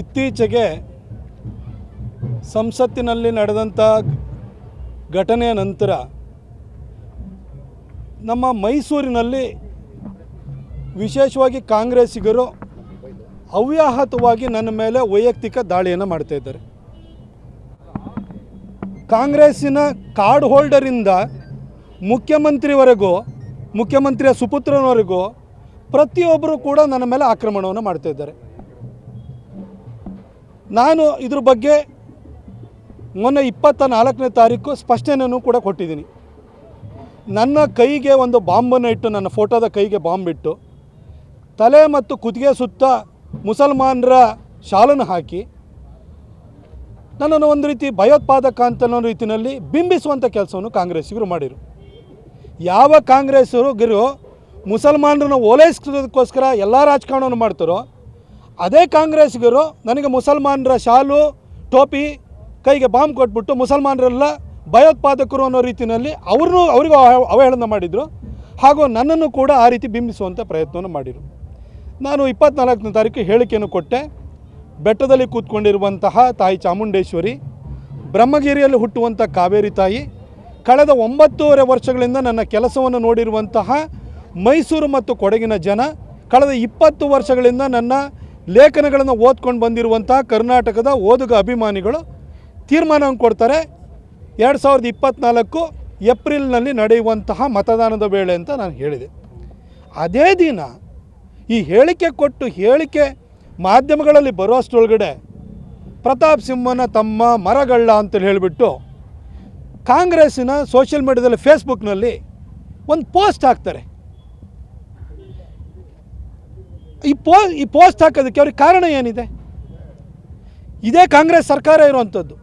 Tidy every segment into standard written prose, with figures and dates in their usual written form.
ಇತ್ತೀಚೆಗೆ ಸಂಸತ್ತಿನಲ್ಲಿ ನಡೆದಂಥ ಘಟನೆಯ ನಂತರ ನಮ್ಮ ಮೈಸೂರಿನಲ್ಲಿ ವಿಶೇಷವಾಗಿ ಕಾಂಗ್ರೆಸ್ಸಿಗರು ಅವ್ಯಾಹತವಾಗಿ ನನ್ನ ಮೇಲೆ ವೈಯಕ್ತಿಕ ದಾಳಿಯನ್ನು ಮಾಡ್ತಾಯಿದ್ದಾರೆ. ಕಾಂಗ್ರೆಸ್ಸಿನ ಕಾರ್ಡ್ ಹೋಲ್ಡರಿಂದ ಮುಖ್ಯಮಂತ್ರಿವರೆಗೂ, ಮುಖ್ಯಮಂತ್ರಿಯ ಸುಪುತ್ರನವರೆಗೂ ಪ್ರತಿಯೊಬ್ಬರು ಕೂಡ ನನ್ನ ಮೇಲೆ ಆಕ್ರಮಣವನ್ನು ಮಾಡ್ತಾಯಿದ್ದಾರೆ. ನಾನು ಇದ್ರ ಬಗ್ಗೆ ಮೊನ್ನೆ 24ನೇ ತಾರೀಕು ಸ್ಪಷ್ಟನೆಯನ್ನು ಕೂಡ ಕೊಟ್ಟಿದ್ದೀನಿ. ನನ್ನ ಕೈಗೆ ಒಂದು ಬಾಂಬನ್ನು ಇಟ್ಟು, ನನ್ನ ಫೋಟೋದ ಕೈಗೆ ಬಾಂಬ್ ಇಟ್ಟು, ತಲೆ ಮತ್ತು ಕುತ್ತಿಗೆ ಸುತ್ತ ಮುಸಲ್ಮಾನರ ಶಾಲನ್ನು ಹಾಕಿ ನನ್ನನ್ನು ಒಂದು ರೀತಿ ಭಯೋತ್ಪಾದಕ ಅಂತ ಅನ್ನೋ ರೀತಿಯಲ್ಲಿ ಬಿಂಬಿಸುವಂಥ ಕೆಲಸವನ್ನು ಕಾಂಗ್ರೆಸ್ಸಿಗರು ಮಾಡಿರು. ಯಾವ ಕಾಂಗ್ರೆಸ್ಸಿಗರು ಮುಸಲ್ಮಾನರನ್ನು ಓಲೈಸೋದಕ್ಕೋಸ್ಕರ ಎಲ್ಲ ರಾಜಕಾರಣವನ್ನು ಮಾಡ್ತಾರೋ ಅದೇ ಕಾಂಗ್ರೆಸ್ಸಿಗರು ನನಗೆ ಮುಸಲ್ಮಾನರ ಶಾಲು ಟೋಪಿ ಕೈಗೆ ಬಾಂಬ್ ಕೊಟ್ಬಿಟ್ಟು ಮುಸಲ್ಮಾನರೆಲ್ಲ ಭಯೋತ್ಪಾದಕರು ಅನ್ನೋ ರೀತಿಯಲ್ಲಿ ಅವರಿಗೂ ಅವಹೇಳನ ಮಾಡಿದರು. ಹಾಗೂ ನನ್ನನ್ನು ಕೂಡ ಆ ರೀತಿ ಬಿಂಬಿಸುವಂಥ ಪ್ರಯತ್ನವನ್ನು ಮಾಡಿದರು. ನಾನು 24ನೇ ತಾರೀಕು ಹೇಳಿಕೆಯನ್ನು ಕೊಟ್ಟೆ. ಬೆಟ್ಟದಲ್ಲಿ ಕೂತ್ಕೊಂಡಿರುವಂತಹ ತಾಯಿ ಚಾಮುಂಡೇಶ್ವರಿ, ಬ್ರಹ್ಮಗಿರಿಯಲ್ಲಿ ಹುಟ್ಟುವಂಥ ಕಾವೇರಿ ತಾಯಿ, ಕಳೆದ 9.5 ವರ್ಷಗಳಿಂದ ನನ್ನ ಕೆಲಸವನ್ನು ನೋಡಿರುವಂತಹ ಮೈಸೂರು ಮತ್ತು ಕೊಡಗಿನ ಜನ, ಕಳೆದ 20 ವರ್ಷಗಳಿಂದ ನನ್ನ ಲೇಖನಗಳನ್ನು ಓದ್ಕೊಂಡು ಬಂದಿರುವಂತಹ ಕರ್ನಾಟಕದ ಓದುಗ ಅಭಿಮಾನಿಗಳು ತೀರ್ಮಾನವನ್ನು ಕೊಡ್ತಾರೆ 2024 ಏಪ್ರಿಲ್ನಲ್ಲಿ ನಡೆಯುವಂತಹ ಮತದಾನದ ವೇಳೆ ಅಂತ ನಾನು ಹೇಳಿದೆ. ಅದೇ ದಿನ ಈ ಹೇಳಿಕೆ ಕೊಟ್ಟು ಹೇಳಿಕೆ ಮಾಧ್ಯಮಗಳಲ್ಲಿ ಬರುವಷ್ಟರೊಳಗಡೆ ಪ್ರತಾಪ್ ಸಿಂಹನ ತಮ್ಮ ಮರಗಳ್ಳ ಅಂತೇಳಿ ಹೇಳಿಬಿಟ್ಟು ಕಾಂಗ್ರೆಸ್ಸಿನ ಸೋಷಿಯಲ್ ಮೀಡಿಯಾದಲ್ಲಿ ಫೇಸ್ಬುಕ್ನಲ್ಲಿ ಒಂದು ಪೋಸ್ಟ್ ಹಾಕ್ತಾರೆ. ಈ ಪೋಸ್ಟ್ ಹಾಕೋದಕ್ಕೆ ಅವ್ರಿಗೆ ಕಾರಣ ಏನಿದೆ? ಇದೇ ಕಾಂಗ್ರೆಸ್ ಸರ್ಕಾರ ಇರುವಂಥದ್ದು.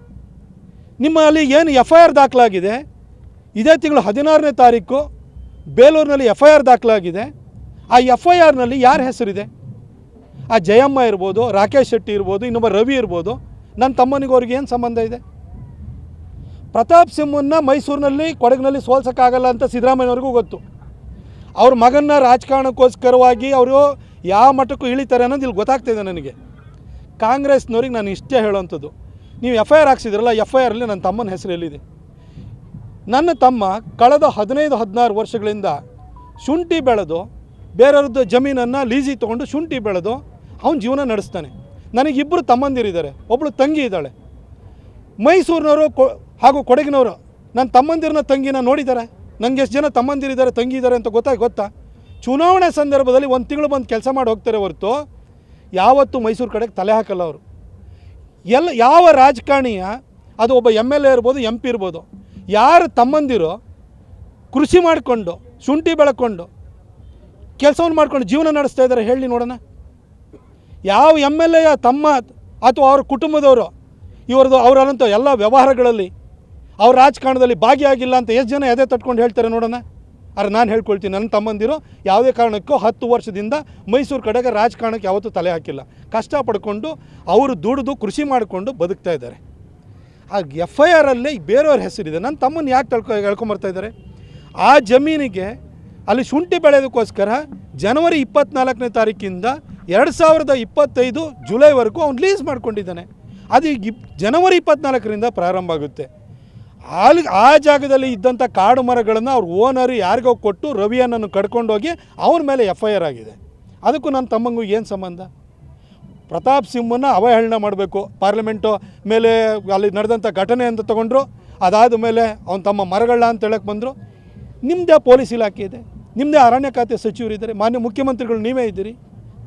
ನಿಮ್ಮಲ್ಲಿ ಏನು FIR ದಾಖಲಾಗಿದೆ, ಇದೇ ತಿಂಗಳು 16ನೇ ತಾರೀಕು ಬೇಲೂರಿನಲ್ಲಿ FIR ದಾಖಲಾಗಿದೆ. ಆ FIRನಲ್ಲಿ ಯಾರ ಹೆಸರಿದೆ? ಆ ಜಯಮ್ಮ ಇರ್ಬೋದು, ರಾಕೇಶ್ ಶೆಟ್ಟಿ ಇರ್ಬೋದು, ಇನ್ನೊಬ್ಬ ರವಿ ಇರ್ಬೋದು. ನನ್ನ ತಮ್ಮನಿಗೆ ಅವ್ರಿಗೆ ಏನು ಸಂಬಂಧ ಇದೆ? ಪ್ರತಾಪ್ ಸಿಂಹನ್ನ ಮೈಸೂರಿನಲ್ಲಿ ಕೊಡಗಿನಲ್ಲಿ ಸೋಲ್ಸೋಕ್ಕಾಗಲ್ಲ ಅಂತ ಸಿದ್ದರಾಮಯ್ಯವ್ರಿಗೂ ಗೊತ್ತು. ಅವ್ರ ಮಗನ್ನ ರಾಜಕಾರಣಕ್ಕೋಸ್ಕರವಾಗಿ ಅವರು ಯಾವ ಮಟ್ಟಕ್ಕೂ ಇಳಿತಾರೆ ಅನ್ನೋದು ಇಲ್ಲಿ ಗೊತ್ತಾಗ್ತಾಯಿದೆ ನನಗೆ. ಕಾಂಗ್ರೆಸ್ನವ್ರಿಗೆ ನಾನು ಇಷ್ಟೇ ಹೇಳೋವಂಥದ್ದು, ನೀವು FIR ಹಾಕ್ಸಿದ್ರಲ್ಲ, FIRಲ್ಲಿ ನನ್ನ ತಮ್ಮನ ಹೆಸರು ಎಲ್ಲಿದೆ? ನನ್ನ ತಮ್ಮ ಕಳೆದ 15-16 ವರ್ಷಗಳಿಂದ ಶುಂಠಿ ಬೆಳೆದು ಬೇರೆಯವ್ರದ್ದು ಜಮೀನನ್ನು ಲೀಸಿಗೆ ತೊಗೊಂಡು ಶುಂಠಿ ಬೆಳೆದು ಅವನ ಜೀವನ ನಡೆಸ್ತಾನೆ. ನನಗಿಬ್ಬರು ತಮ್ಮಂದಿರಿದ್ದಾರೆ, ಒಬ್ಬಳು ತಂಗಿ ಇದ್ದಾಳೆ. ಮೈಸೂರಿನವರು ಹಾಗೂ ಕೊಡಗಿನವರು ನನ್ನ ತಮ್ಮಂದಿರನ್ನ ತಂಗಿನ ನೋಡಿದ್ದಾರೆ. ನನಗೆ ಎಷ್ಟು ಜನ ತಮ್ಮಂದಿರಿದ್ದಾರೆ, ತಂಗಿ ಇದ್ದಾರೆ ಅಂತ ಗೊತ್ತಾ? ಚುನಾವಣೆ ಸಂದರ್ಭದಲ್ಲಿ 1 ತಿಂಗಳು ಬಂದು ಕೆಲಸ ಮಾಡಿ ಹೋಗ್ತಾರೆ ಹೊರತು ಯಾವತ್ತೂ ಮೈಸೂರು ಕಡೆಗೆ ತಲೆ ಹಾಕಲ್ಲ ಅವರು. ಯಾವ ರಾಜಕಾರಣಿಯ, ಅದು ಒಬ್ಬ MLA ಇರ್ಬೋದು, MP ಇರ್ಬೋದು, ಯಾರು ತಮ್ಮಂದಿರು ಕೃಷಿ ಮಾಡಿಕೊಂಡು ಶುಂಠಿ ಬೆಳ್ಕೊಂಡು ಕೆಲಸವನ್ನು ಮಾಡ್ಕೊಂಡು ಜೀವನ ನಡೆಸ್ತಾ ಇದ್ದಾರೆ ಹೇಳಿ ನೋಡೋಣ? ಯಾವ MLA ತಮ್ಮ ಅಥವಾ ಅವ್ರ ಕುಟುಂಬದವರು ಅವರಂತೂ ಎಲ್ಲ ವ್ಯವಹಾರಗಳಲ್ಲಿ ಅವ್ರ ರಾಜಕಾರಣದಲ್ಲಿ ಭಾಗಿಯಾಗಿಲ್ಲ ಅಂತ ಎಷ್ಟು ಜನ ಎದೆ ತಟ್ಕೊಂಡು ಹೇಳ್ತಾರೆ ನೋಡೋಣ? ಆದರೆ ನಾನು ಹೇಳ್ಕೊಳ್ತೀನಿ, ನನ್ನ ತಮ್ಮಂದಿರು ಯಾವುದೇ ಕಾರಣಕ್ಕೂ 10 ವರ್ಷದಿಂದ ಮೈಸೂರು ಕಡೆಗೆ ರಾಜಕಾರಣಕ್ಕೆ ಯಾವತ್ತೂ ತಲೆ ಹಾಕಿಲ್ಲ. ಕಷ್ಟ ಪಡ್ಕೊಂಡು ಅವರು ದುಡಿದು ಕೃಷಿ ಮಾಡಿಕೊಂಡು ಬದುಕ್ತಾ ಇದ್ದಾರೆ. ಆ FIRಲ್ಲಿ ಬೇರೆಯವ್ರ ಹೆಸರಿದೆ. ನನ್ನ ತಮ್ಮನ್ನು ಯಾಕೆ ಹೇಳ್ಕೊಂಬರ್ತಾ ಇದ್ದಾರೆ? ಆ ಜಮೀನಿಗೆ ಅಲ್ಲಿ ಶುಂಠಿ ಬೆಳೆಯೋದಕ್ಕೋಸ್ಕರ ಜನವರಿ 24ನೇ ತಾರೀಕಿಂದ 2025 ಜುಲೈವರೆಗೂ ಅವ್ನು ಲೀಸ್ ಮಾಡ್ಕೊಂಡಿದ್ದಾನೆ. ಅದು ಜನವರಿ 24ರಿಂದ ಪ್ರಾರಂಭ ಆಗುತ್ತೆ. ಆ ಜಾಗದಲ್ಲಿ ಇದ್ದಂಥ ಕಾಡು ಮರಗಳನ್ನು ಅವ್ರ ಓನರು ಯಾರಿಗೋ ಕೊಟ್ಟು ರವಿಯನ್ನನ್ನು ಕಡ್ಕೊಂಡೋಗಿ ಅವ್ರ ಮೇಲೆ FIR ಆಗಿದೆ. ಅದಕ್ಕೂ ನನ್ನ ತಮ್ಮಂಗೂ ಏನು ಸಂಬಂಧ? ಪ್ರತಾಪ್ ಸಿಂಹನ ಅವಹೇಳನ ಮಾಡಬೇಕು, ಪಾರ್ಲಿಮೆಂಟು ಮೇಲೆ ಅಲ್ಲಿ ನಡೆದಂಥ ಘಟನೆ ಅಂತ ತೊಗೊಂಡ್ರು. ಅದಾದ ಮೇಲೆ ಅವನ ತಮ್ಮ ಮರಗಳ್ಳ ಅಂತ ಹೇಳಕ್ಕೆ ಬಂದರು. ನಿಮ್ಮದೇ ಪೊಲೀಸ್ ಇಲಾಖೆ ಇದೆ, ನಿಮ್ಮದೇ ಅರಣ್ಯ ಖಾತೆ ಸಚಿವರಿದ್ದಾರೆ, ಮಾನ್ಯ ಮುಖ್ಯಮಂತ್ರಿಗಳು ನೀವೇ ಇದ್ದೀರಿ,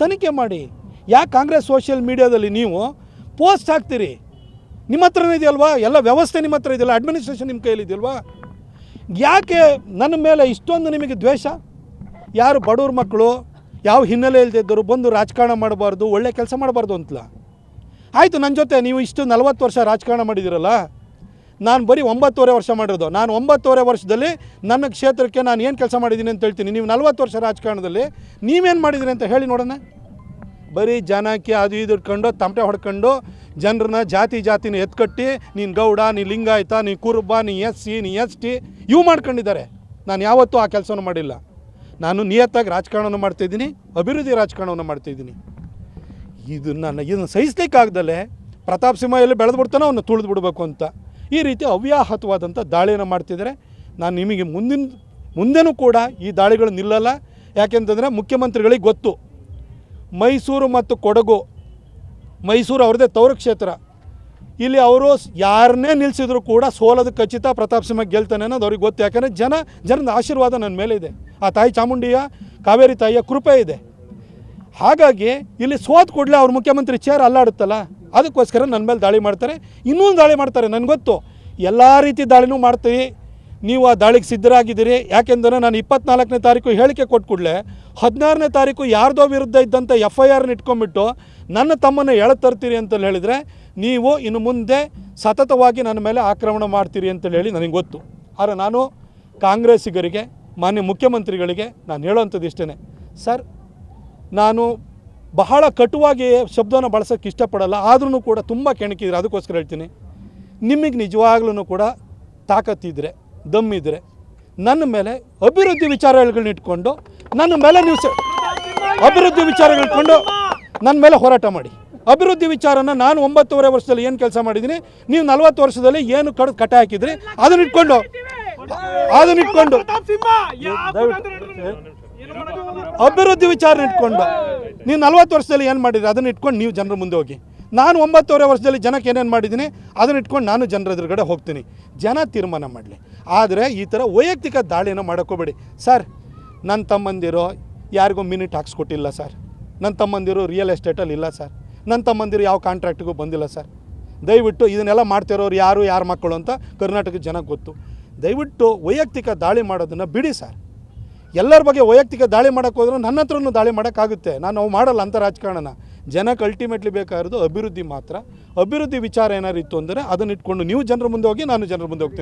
ತನಿಖೆ ಮಾಡಿ. ಯಾಕೆ ಕಾಂಗ್ರೆಸ್ ಸೋಷಿಯಲ್ ಮೀಡಿಯಾದಲ್ಲಿ ನೀವು ಪೋಸ್ಟ್ ಹಾಕ್ತೀರಿ? ನಿಮ್ಮ ಹತ್ರನೇ ಇದೆಯಲ್ವಾ, ಎಲ್ಲ ವ್ಯವಸ್ಥೆ ನಿಮ್ಮ ಹತ್ರ ಇದೆಯಲ್ಲ, ಅಡ್ಮಿನಿಸ್ಟ್ರೇಷನ್ ನಿಮ್ಮ ಕೈಯಲ್ಲಿ ಇದೆಯಲ್ವಾ? ಯಾಕೆ ನನ್ನ ಮೇಲೆ ಇಷ್ಟೊಂದು ನಿಮಗೆ ದ್ವೇಷ? ಯಾರು ಬಡವ್ರ ಮಕ್ಕಳು, ಯಾವ ಹಿನ್ನೆಲೆ ಇಲ್ದಿದ್ದರು ಬಂದು ರಾಜಕಾರಣ ಮಾಡಬಾರ್ದು, ಒಳ್ಳೆ ಕೆಲಸ ಮಾಡಬಾರ್ದು ಅಂತಲ್ಲ? ಆಯಿತು, ನನ್ನ ಜೊತೆ ನೀವು ಇಷ್ಟು 40 ವರ್ಷ ರಾಜಕಾರಣ ಮಾಡಿದ್ದೀರಲ್ಲ, ನಾನು ಬರೀ 9.5 ವರ್ಷ ಮಾಡಿರೋದು. ನಾನು 9.5 ವರ್ಷದಲ್ಲಿ ನನ್ನ ಕ್ಷೇತ್ರಕ್ಕೆ ನಾನು ಏನು ಕೆಲಸ ಮಾಡಿದ್ದೀನಿ ಅಂತ ಹೇಳ್ತೀನಿ. ನೀವು 40 ವರ್ಷ ರಾಜಕಾರಣದಲ್ಲಿ ನೀವೇನು ಮಾಡಿದ್ದೀರಿ ಅಂತ ಹೇಳಿ ನೋಡೋಣ. ಬರೀ ಜನಕ್ಕೆ ಅದು ಇದು ಇಟ್ಕೊಂಡು ತಮಟೆ ಹೊಡ್ಕೊಂಡು ಜನರನ್ನ ಜಾತಿನ ಎತ್ಕಟ್ಟಿ ನೀನು ಗೌಡ, ನೀ ಲಿಂಗಾಯತ, ನೀ ಕುರುಬ, ನೀ SC, ನೀ ST ಇವು ಮಾಡ್ಕೊಂಡಿದ್ದಾರೆ. ನಾನು ಯಾವತ್ತೂ ಆ ಕೆಲಸವನ್ನು ಮಾಡಿಲ್ಲ. ನಾನು ನಿಯತ್ತಾಗಿ ರಾಜಕಾರಣವನ್ನು ಮಾಡ್ತಾಯಿದ್ದೀನಿ, ಅಭಿವೃದ್ಧಿ ರಾಜಕಾರಣವನ್ನು ಮಾಡ್ತಾಯಿದ್ದೀನಿ. ಇದನ್ನು ಸಹಿಸ್ಲಿಕ್ಕಾಗ್ದಲೇ ಪ್ರತಾಪ್ ಸಿಂಹ ಎಲ್ಲಿ ಬೆಳೆದು ಬಿಡ್ತಾನೋ ಅವನ್ನ ತುಳಿದು ಬಿಡಬೇಕು ಅಂತ ಈ ರೀತಿ ಅವ್ಯಾಹತವಾದಂಥ ದಾಳಿಯನ್ನು ಮಾಡ್ತಿದ್ದಾರೆ. ನಾನು ನಿಮಗೆ ಮುಂದೆನೂ ಕೂಡ ಈ ದಾಳಿಗಳು ನಿಲ್ಲಲ್ಲ. ಯಾಕೆಂತಂದರೆ ಮುಖ್ಯಮಂತ್ರಿಗಳಿಗೆ ಗೊತ್ತು, ಮೈಸೂರು ಮತ್ತು ಕೊಡಗು, ಮೈಸೂರು ಅವ್ರದ್ದೇ ತವರು ಕ್ಷೇತ್ರ, ಇಲ್ಲಿ ಅವರು ಯಾರನ್ನೇ ನಿಲ್ಲಿಸಿದ್ರು ಕೂಡ ಸೋಲೋದು ಖಚಿತ, ಪ್ರತಾಪ್ ಸಿಂಹ ಗೆಲ್ತಾನೆ ಅನ್ನೋದು ಅವ್ರಿಗೆ ಗೊತ್ತು. ಯಾಕಂದರೆ ಜನದ ಆಶೀರ್ವಾದ ನನ್ನ ಮೇಲೆ ಇದೆ, ಆ ತಾಯಿ ಚಾಮುಂಡಿಯ ಕಾವೇರಿ ತಾಯಿಯ ಕೃಪೆ ಇದೆ. ಹಾಗಾಗಿ ಇಲ್ಲಿ ಸೋತ್ ಕೂಡಲೇ ಅವ್ರ ಮುಖ್ಯಮಂತ್ರಿ ಚೇರ್ ಅಲ್ಲಾಡುತ್ತಲ್ಲ, ಅದಕ್ಕೋಸ್ಕರ ನನ್ನ ಮೇಲೆ ದಾಳಿ ಮಾಡ್ತಾರೆ, ಇನ್ನೊಂದು ದಾಳಿ ಮಾಡ್ತಾರೆ. ನನಗೆ ಗೊತ್ತು ಎಲ್ಲ ರೀತಿ ದಾಳಿನೂ ಮಾಡ್ತೀವಿ, ನೀವು ಆ ದಾಳಿಗೆ ಸಿದ್ಧರಾಗಿದ್ದೀರಿ. ಯಾಕೆಂದರೆ ನಾನು 24ನೇ ತಾರೀಕು ಹೇಳಿಕೆ ಕೊಟ್ಟು ಕೂಡಲೇ 16ನೇ ತಾರೀಕು ಯಾರ್ದೋ ವಿರುದ್ಧ ಇದ್ದಂಥ FIRನ ಇಟ್ಕೊಂಡ್ಬಿಟ್ಟು ನನ್ನ ತಮ್ಮನ್ನು ಎಳೆತರ್ತೀರಿ ಅಂತೇಳಿ ಹೇಳಿದರೆ ನೀವು ಇನ್ನು ಮುಂದೆ ಸತತವಾಗಿ ನನ್ನ ಮೇಲೆ ಆಕ್ರಮಣ ಮಾಡ್ತೀರಿ ಅಂತೇಳಿ ಹೇಳಿ ನನಗೆ ಗೊತ್ತು. ಆದರೆ ನಾನು ಕಾಂಗ್ರೆಸ್ಸಿಗರಿಗೆ, ಮಾನ್ಯ ಮುಖ್ಯಮಂತ್ರಿಗಳಿಗೆ ನಾನು ಹೇಳೋವಂಥದ್ದು ಇಷ್ಟೇ, ಸರ್ ನಾನು ಬಹಳ ಕಟುವಾಗಿ ಶಬ್ದವನ್ನು ಬಳಸೋಕ್ಕೆ ಇಷ್ಟಪಡಲ್ಲ, ಆದ್ರೂ ಕೂಡ ತುಂಬ ಕೆಣಕಿದ್ರೆ ಅದಕ್ಕೋಸ್ಕರ ಹೇಳ್ತೀನಿ, ನಿಮಗೆ ನಿಜವಾಗ್ಲೂ ಕೂಡ ತಾಕತ್ತಿದ್ರೆ, ದಮ್ಮಿದ್ರೆ ನನ್ನ ಮೇಲೆ ಅಭಿವೃದ್ಧಿ ವಿಚಾರಗಳನ್ನ ಇಟ್ಕೊಂಡು ನನ್ನ ಮೇಲೆ ನೀವು ಅಭಿವೃದ್ಧಿ ವಿಚಾರಗಳಿಟ್ಕೊಂಡು ನನ್ನ ಮೇಲೆ ಹೋರಾಟ ಮಾಡಿ. ಅಭಿವೃದ್ಧಿ ವಿಚಾರನ ನಾನು 9.5 ವರ್ಷದಲ್ಲಿ ಏನು ಕೆಲಸ ಮಾಡಿದ್ದೀನಿ, ನೀವು 40 ವರ್ಷದಲ್ಲಿ ಏನು ಕಟ್ಟೆ ಹಾಕಿದ್ರಿ ಅದನ್ನ ಇಟ್ಕೊಂಡು ಅಭಿವೃದ್ಧಿ ವಿಚಾರ ಇಟ್ಕೊಂಡು ನೀವು 40 ವರ್ಷದಲ್ಲಿ ಏನು ಮಾಡಿದ್ರಿ ಅದನ್ನ ಇಟ್ಕೊಂಡು ನೀವು ಜನರ ಮುಂದೆ ಹೋಗಿ. ನಾನು 9.5 ವರ್ಷದಲ್ಲಿ ಜನಕ್ಕೆ ಏನೇನು ಮಾಡಿದ್ದೀನಿ ಅದನ್ನ ಇಟ್ಕೊಂಡು ನಾನು ಜನರ ಎದುರುಗಡೆ ಹೋಗ್ತೀನಿ, ಜನ ತೀರ್ಮಾನ ಮಾಡಲಿ. ಆದರೆ ಈ ಥರ ವೈಯಕ್ತಿಕ ದಾಳಿನ ಮಾಡೋಕ್ಕೋಬೇಡಿ ಸರ್. ನನ್ನ ತಮ್ಮಂದಿರೋ ಯಾರಿಗೂ ಮಿನಿಟ್ ಹಾಕ್ಸ್ಕೊಟ್ಟಿಲ್ಲ ಸರ್, ನನ್ನ ತಮ್ಮಂದಿರು ರಿಯಲ್ ಎಸ್ಟೇಟಲ್ಲಿ ಇಲ್ಲ ಸರ್, ನನ್ನ ತಮ್ಮಂದಿರು ಯಾವ ಕಾಂಟ್ರಾಕ್ಟಿಗೂ ಬಂದಿಲ್ಲ ಸರ್. ದಯವಿಟ್ಟು ಇದನ್ನೆಲ್ಲ ಮಾಡ್ತಿರೋರು ಯಾರ ಮಕ್ಕಳು ಅಂತ ಕರ್ನಾಟಕದ ಜನಕ್ಕೆ ಗೊತ್ತು. ದಯವಿಟ್ಟು ವೈಯಕ್ತಿಕ ದಾಳಿ ಮಾಡೋದನ್ನು ಬಿಡಿ ಸರ್. ಎಲ್ಲರ ಬಗ್ಗೆ ವೈಯಕ್ತಿಕ ದಾಳಿ ಮಾಡೋಕ್ಕೆ ಹೋದ್ರೆ ನನ್ನ ಹತ್ರನೂ ದಾಳಿ ಮಾಡೋಕ್ಕಾಗುತ್ತೆ, ನಾವು ಮಾಡಲ್ಲ ಅಂಥ ರಾಜಕಾರಣನ. ಜನಕ್ಕೆ ಅಲ್ಟಿಮೇಟ್ಲಿ ಬೇಕಾಗಿರೋದು ಅಭಿವೃದ್ಧಿ ಮಾತ್ರ. ಅಭಿವೃದ್ಧಿ ವಿಚಾರ ಏನಾರು ಇತ್ತು ಅಂದರೆ ಅದನ್ನ ಇಟ್ಕೊಂಡು ನೀವು ಜನರ ಮುಂದೆ ಹೋಗಿ, ನಾನು ಜನರ ಮುಂದೆ ಹೋಗ್ತೀನಿ.